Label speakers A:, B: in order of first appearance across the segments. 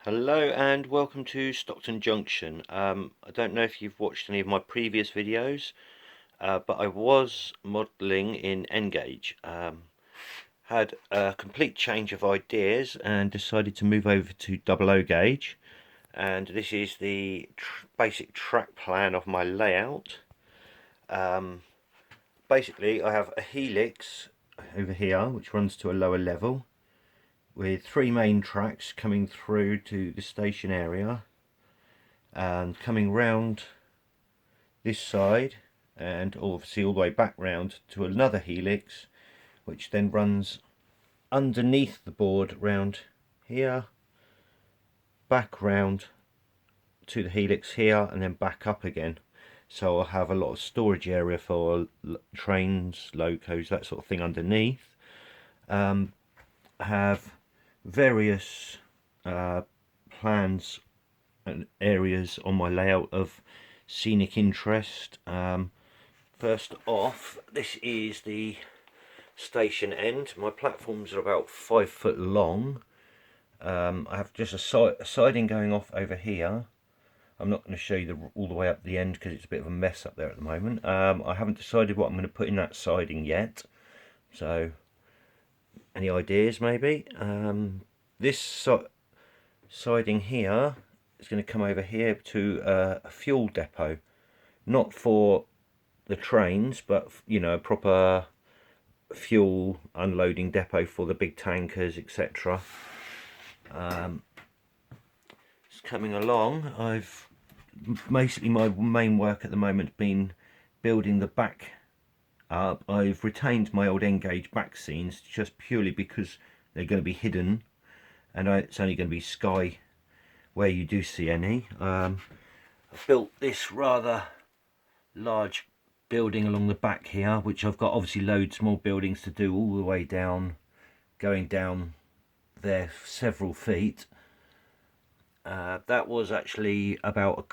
A: Hello and welcome to Stockton Junction. I don't know if you've watched any of my previous videos, but I was modelling in N-gauge. Had a complete change of ideas and decided to move over to 00 gauge. And this is the basic track plan of my layout. Basically, I have a helix over here which runs to a lower level, with three main tracks coming through to the station area and coming round this side and obviously all the way back round to another helix, which then runs underneath the board round here, back round to the helix here, and then back up again. So I'll have a lot of storage area for trains, locos, that sort of thing underneath. I have various plans and areas on my layout of scenic interest. First off, this is the station end. My platforms are about 5 foot long. I have just a siding going off over here. I'm not going to show you all the way up the end because it's a bit of a mess up there at the moment. I haven't decided what I'm going to put in that siding yet, so any ideas maybe? This siding here is going to come over here to a fuel depot, not for the trains, but you know, a proper fuel unloading depot for the big tankers, etc. It's coming along. I've basically, my main work at the moment been building the back up. I've retained my old N-gauge back scenes just purely because they're going to be hidden, and it's only going to be sky where you do see any. I've built this rather large building along the back here, which I've got obviously loads more buildings to do all the way down, going down there several feet. That was actually about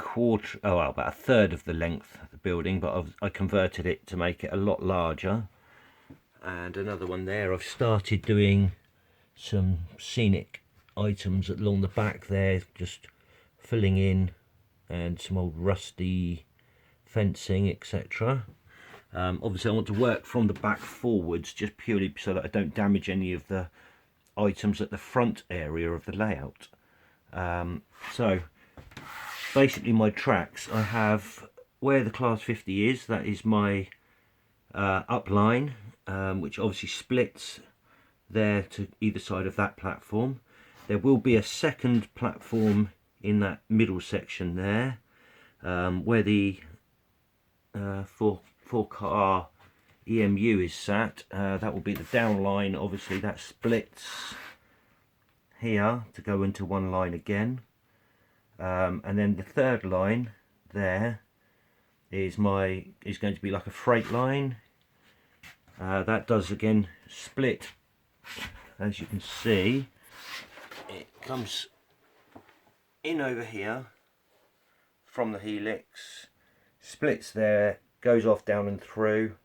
A: about a third of the length of the building, but I converted it to make it a lot larger. And another one there. I've started doing some scenic items along the back there, just filling in, and some old rusty fencing, etc. Obviously I want to work from the back forwards, just purely so that I don't damage any of the items at the front area of the layout. So basically my tracks, I have where the class 50 is, that is my up line, which obviously splits there to either side of that platform. There will be a second platform in that middle section there, where the 4-car EMU is sat. That will be the down line. Obviously that splits here to go into one line again, and then the third line there is going to be like a freight line. That does again split, as you can see. It comes in over here from the helix, splits there, goes off down and through.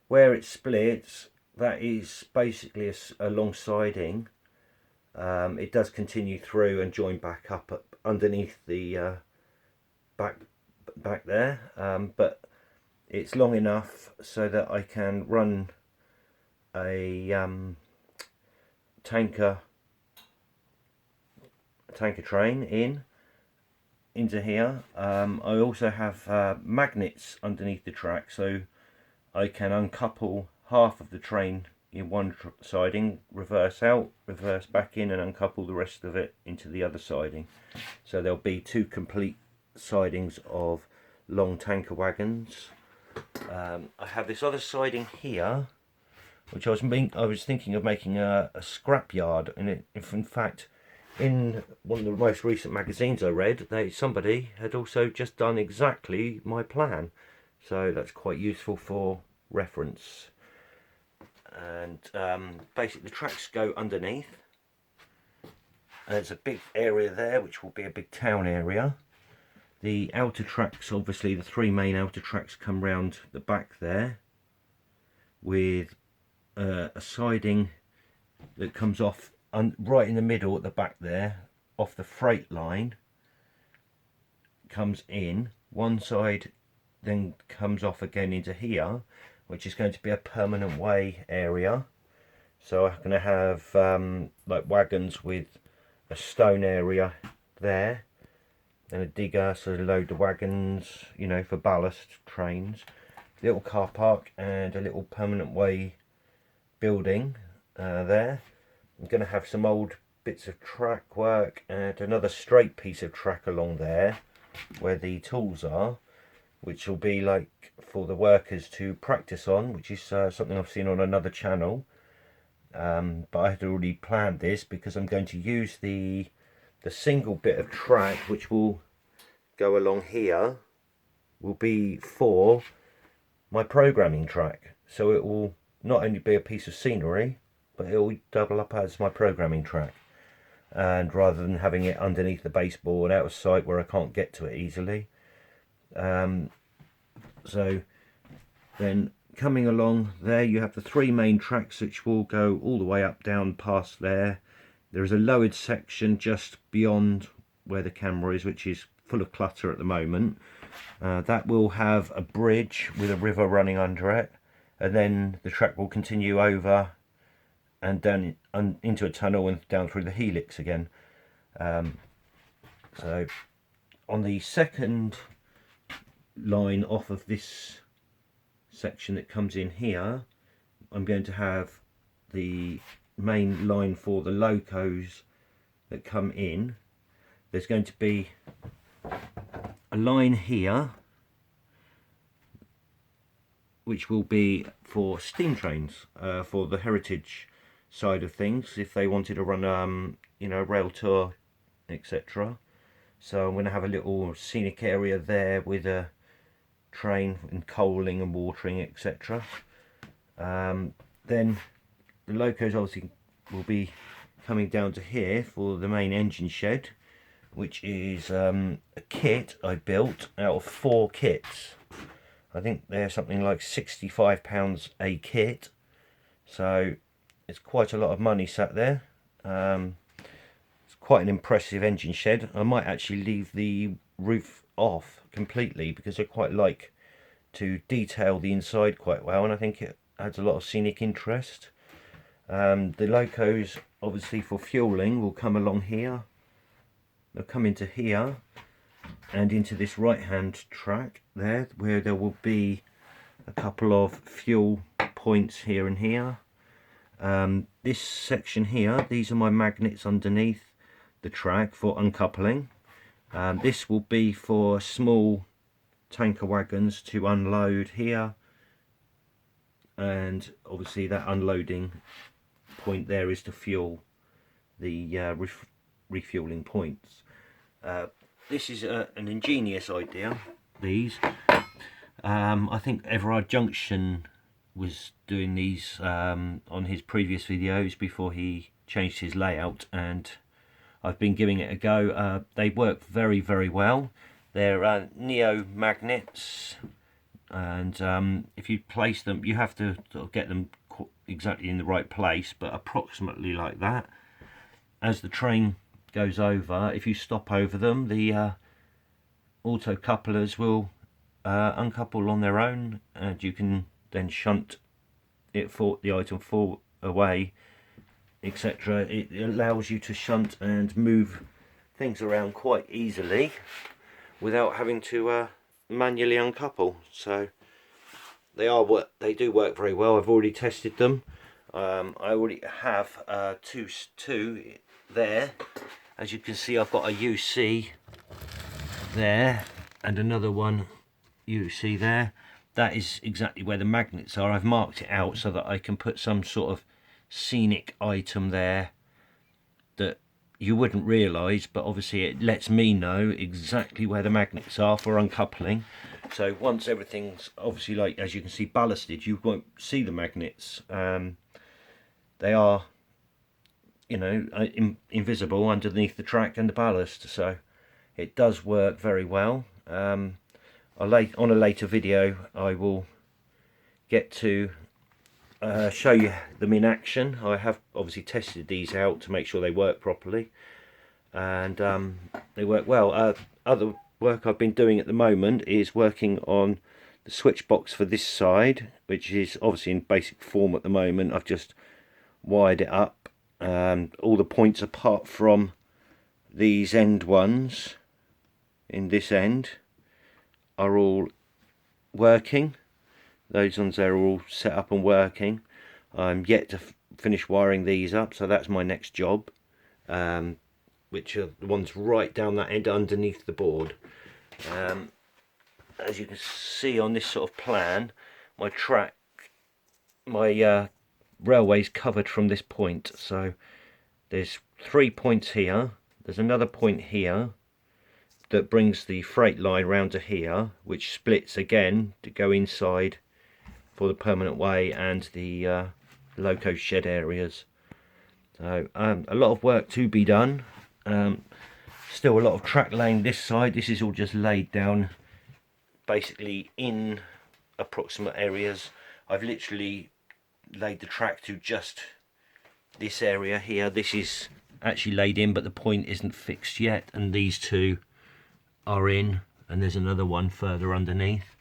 A: Where it splits, that is basically a long siding. It does continue through and join back up underneath the back there, but it's long enough so that I can run a tanker train into here. I also have magnets underneath the track, so I can uncouple half of the train in one siding, reverse out, reverse back in, and uncouple the rest of it into the other siding. So there'll be two complete sidings of long tanker wagons. I have this other siding here, which I was thinking of making a scrap yard. And if in fact, in one of the most recent magazines I read, somebody had also just done exactly my plan. So that's quite useful for reference. And basically the tracks go underneath. There's a big area there which will be a big town area. The outer tracks, obviously the three main outer tracks, come round the back there with a siding that comes off right in the middle at the back there, off the freight line comes in, one side then comes off again into here, which is going to be a permanent way area. So I'm going to have like wagons with a stone area there, and a digger so to load the wagons, you know, for ballast trains, little car park and a little permanent way building there. I'm going to have some old bits of track work and another straight piece of track along there where the tools are, which will be like for the workers to practice on, which is something I've seen on another channel. But I had already planned this because I'm going to use the single bit of track which will go along here will be for my programming track. So it will not only be a piece of scenery, but it will double up as my programming track. And rather than having it underneath the baseboard out of sight where I can't get to it easily. So then coming along there you have the three main tracks which will go all the way up down past there. There is a lowered section just beyond where the camera is, which is full of clutter at the moment. That will have a bridge with a river running under it, and then the track will continue over and down into a tunnel and down through the helix again. So on the second line off of this section that comes in here, I'm going to have the main line for the locos that come in. There's going to be a line here which will be for steam trains, for the heritage side of things, if they wanted to run you know, a rail tour, etc. So I'm going to have a little scenic area there with a train and coaling and watering, etc. Then the locos obviously will be coming down to here for the main engine shed, which is a kit I built out of 4 kits. I think they're something like £65 a kit, so it's quite a lot of money sat there. It's quite an impressive engine shed. I might actually leave the roof off completely because I quite like to detail the inside quite well, and I think it adds a lot of scenic interest. The locos obviously for fueling will come along here. They'll come into here and into this right hand track there, where there will be a couple of fuel points here and here. This section here, these are my magnets underneath the track for uncoupling. This will be for small tanker wagons to unload here, and obviously that unloading point there is to fuel the refueling points. This is an ingenious idea, these. I think Everard Junction was doing these on his previous videos before he changed his layout, and I've been giving it a go. They work very, very well. They're neo magnets, and if you place them, you have to sort of get them exactly in the right place, but approximately like that. As the train goes over, if you stop over them, the auto couplers will uncouple on their own, and you can then shunt it for the item away, etc. It allows you to shunt and move things around quite easily without having to manually uncouple. So they do work very well. I've already tested them. I already have two there. As you can see, I've got a UC there and another one UC there. That is exactly where the magnets are. I've marked it out so that I can put some sort of scenic item there that you wouldn't realise, but obviously it lets me know exactly where the magnets are for uncoupling. So once everything's obviously, like as you can see, ballasted, you won't see the magnets. They are, you know, invisible underneath the track and the ballast, so it does work very well. On a later video I will get to show you them in action. I have obviously tested these out to make sure they work properly. and they work well. Other work I've been doing at the moment is working on the switch box for this side, which is obviously in basic form at the moment. I've just wired it up, all the points apart from these end ones in this end are all working. Those ones there are all set up and working. I'm yet to finish wiring these up, so that's my next job, which are the ones right down that end underneath the board. As you can see on this sort of plan, my railway's covered from this point. So there's 3 points here, there's another point here that brings the freight line round to here, which splits again to go inside for the permanent way and the loco shed areas. So a lot of work to be done. Still a lot of track laying this side. This is all just laid down basically in approximate areas. I've literally laid the track to just this area here. This is actually laid in, but the point isn't fixed yet, and these two are in, and there's another one further underneath.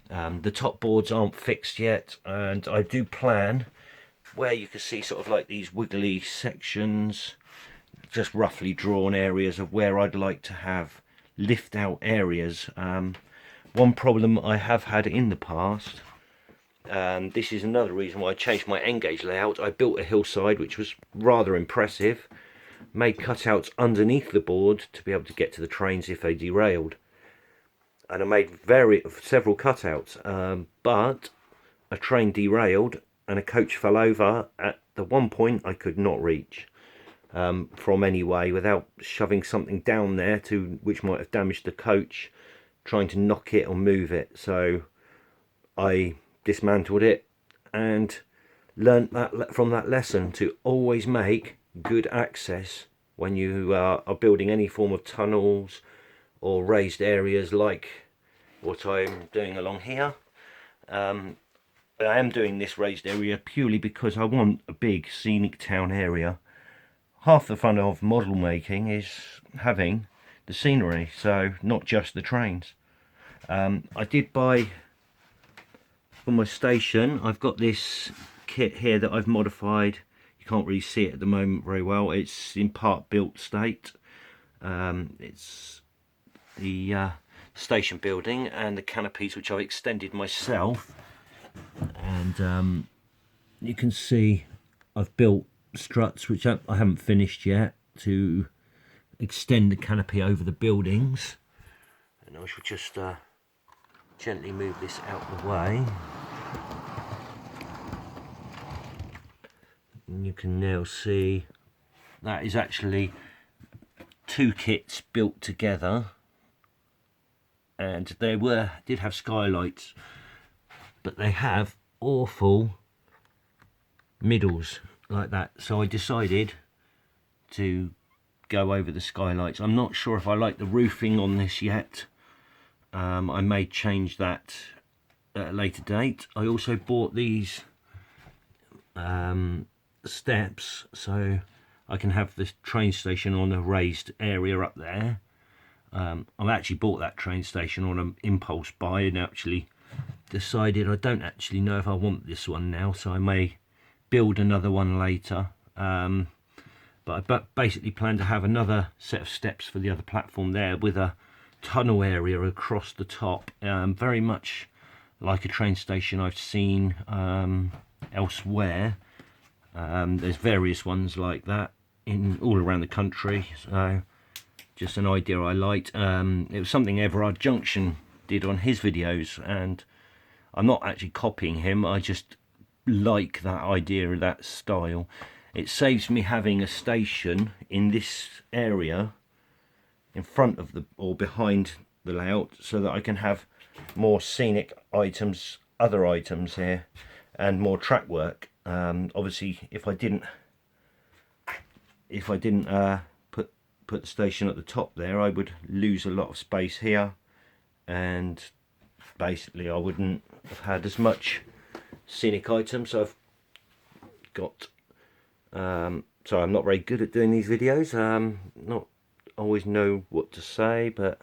A: The top boards aren't fixed yet, and I do plan where you can see sort of like these wiggly sections, just roughly drawn areas of where I'd like to have lift out areas. One problem I have had in the past, and this is another reason why I changed my N-gauge layout. I built a hillside which was rather impressive, made cutouts underneath the board to be able to get to the trains if they derailed, and I made several cutouts, but a train derailed and a coach fell over at the one point I could not reach from any way without shoving something down there which might have damaged the coach, trying to knock it or move it. So I dismantled it and learnt that from that lesson, to always make good access when you are building any form of tunnels or raised areas like what I'm doing along here. I am doing this raised area purely because I want a big scenic town area. Half the fun of model making is having the scenery, so not just the trains. I did buy for my station, I've got this kit here that I've modified. You can't really see it at the moment very well. It's in part built state. It's the station building and the canopies, which I've extended myself, and you can see I've built struts which I haven't finished yet to extend the canopy over the buildings, and I shall just gently move this out of the way, and you can now see that is actually two kits built together, and they did have skylights, but they have awful middles like that, so I decided to go over the skylights. I'm not sure if I like the roofing on this yet. I may change that at a later date. I also bought these steps so I can have the train station on a raised area up there. I've actually bought that train station on an impulse buy and actually decided I don't actually know if I want this one now, so I may build another one later. But I basically plan to have another set of steps for the other platform there with a tunnel area across the top, very much like a train station I've seen elsewhere. There's various ones like that all around the country, so just an idea I liked. It was something Everard Junction did on his videos, and I'm not actually copying him, I just like that idea, that style. It saves me having a station in this area in front of or behind the layout, so that I can have more scenic items, other items here, and more track work. Obviously if I didn't put the station at the top there, I would lose a lot of space here, and basically I wouldn't have had as much scenic items. I've got so I'm not very good at doing these videos, not always know what to say, but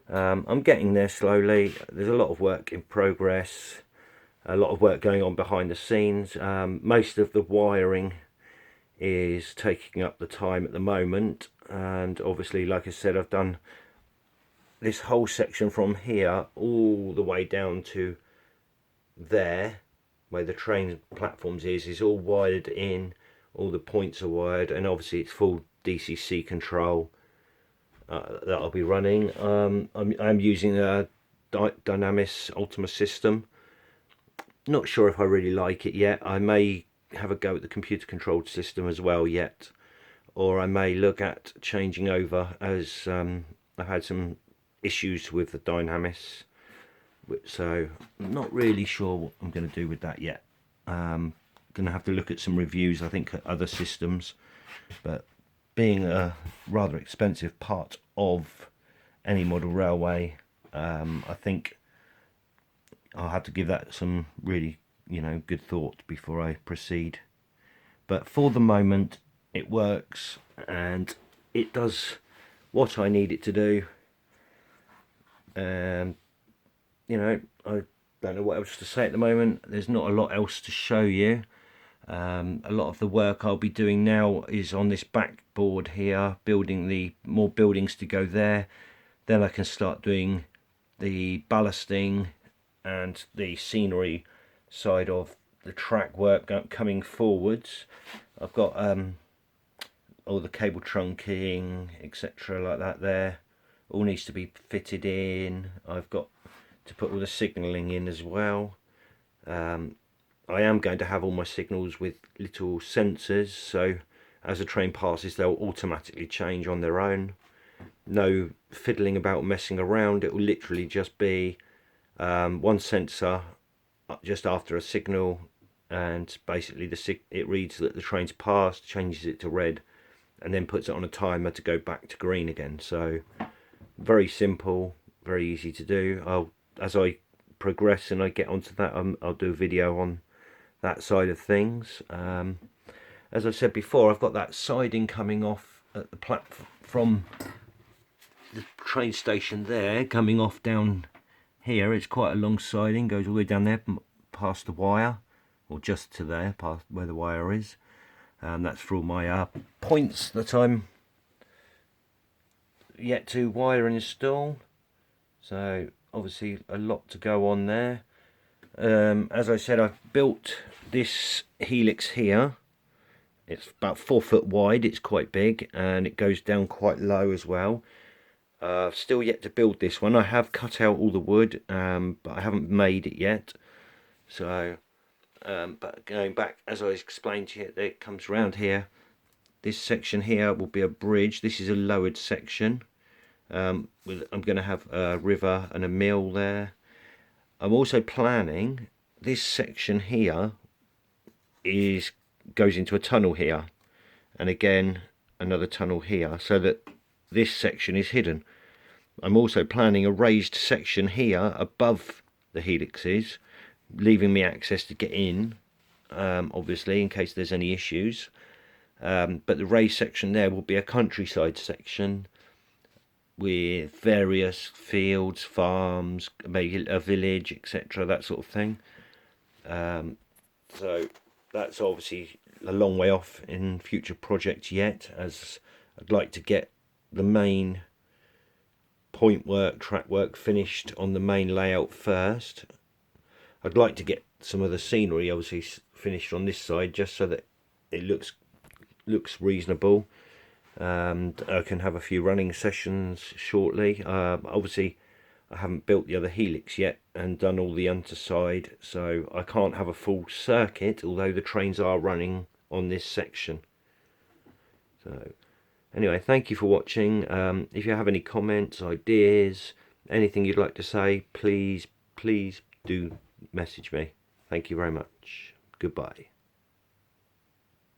A: I'm getting there slowly. There's a lot of work in progress, a lot of work going on behind the scenes. Most of the wiring is taking up the time at the moment, and obviously, like I said, I've done this whole section from here all the way down to there where the train platforms is all wired in, all the points are wired, and obviously it's full DCC control that I'll be running. I'm using a Dynamis Ultima system. Not sure if I really like it yet. I may have a go at the computer controlled system as well yet, or I may look at changing over, as I've had some issues with the Dynamis, so I'm not really sure what I'm going to do with that yet. Going to have to look at some reviews, I think, at other systems, but being a rather expensive part of any model railway, I think I'll have to give that some really, good thought before I proceed. But for the moment, it works and it does what I need it to do. And I don't know what else to say at the moment. There's not a lot else to show you. A lot of the work I'll be doing now is on this backboard here, building the more buildings to go there. Then I can start doing the ballasting and the scenery side of the track work coming forwards. I've got all the cable trunking, etc., like that there. All needs to be fitted in. I've got to put all the signalling in as well. I am going to have all my signals with little sensors, so as the train passes they'll automatically change on their own. No fiddling about, messing around. It will literally just be one sensor just after a signal, and basically it reads that the train's passed, changes it to red, and then puts it on a timer to go back to green again. So very simple, very easy to do. As I progress and I get onto that, I'll do a video on that side of things. As I said before, I've got that siding coming off at the platform from the train station there, coming off down here. It's quite a long siding, goes all the way down there past the wire, or just to there, past where the wire is. That's for all my points that I'm yet to wire and install. So obviously a lot to go on there. As I said, I've built this helix here. It's about 4 foot wide, it's quite big, and it goes down quite low as well. Still yet to build this one. I have cut out all the wood, but I haven't made it yet. So but going back, as I explained to you, it comes around here. This section here will be a bridge. This is a lowered section. I'm going to have a river and a mill there. I'm also planning this section here goes into a tunnel here, and again another tunnel here, so that this section is hidden. I'm also planning a raised section here above the helixes, leaving me access to get in, obviously in case there's any issues. But the raised section there will be a countryside section with various fields, farms, maybe a village, etc., that sort of thing. So that's obviously a long way off in future projects yet, as I'd like to get the main point work, track work finished on the main layout first. I'd like to get some of the scenery obviously finished on this side, just so that it looks reasonable, and I can have a few running sessions shortly. Obviously I haven't built the other helix yet and done all the underside, so I can't have a full circuit, although the trains are running on this section. So anyway, thank you for watching. If you have any comments, ideas, anything you'd like to say, please do message me. Thank you very much. Goodbye.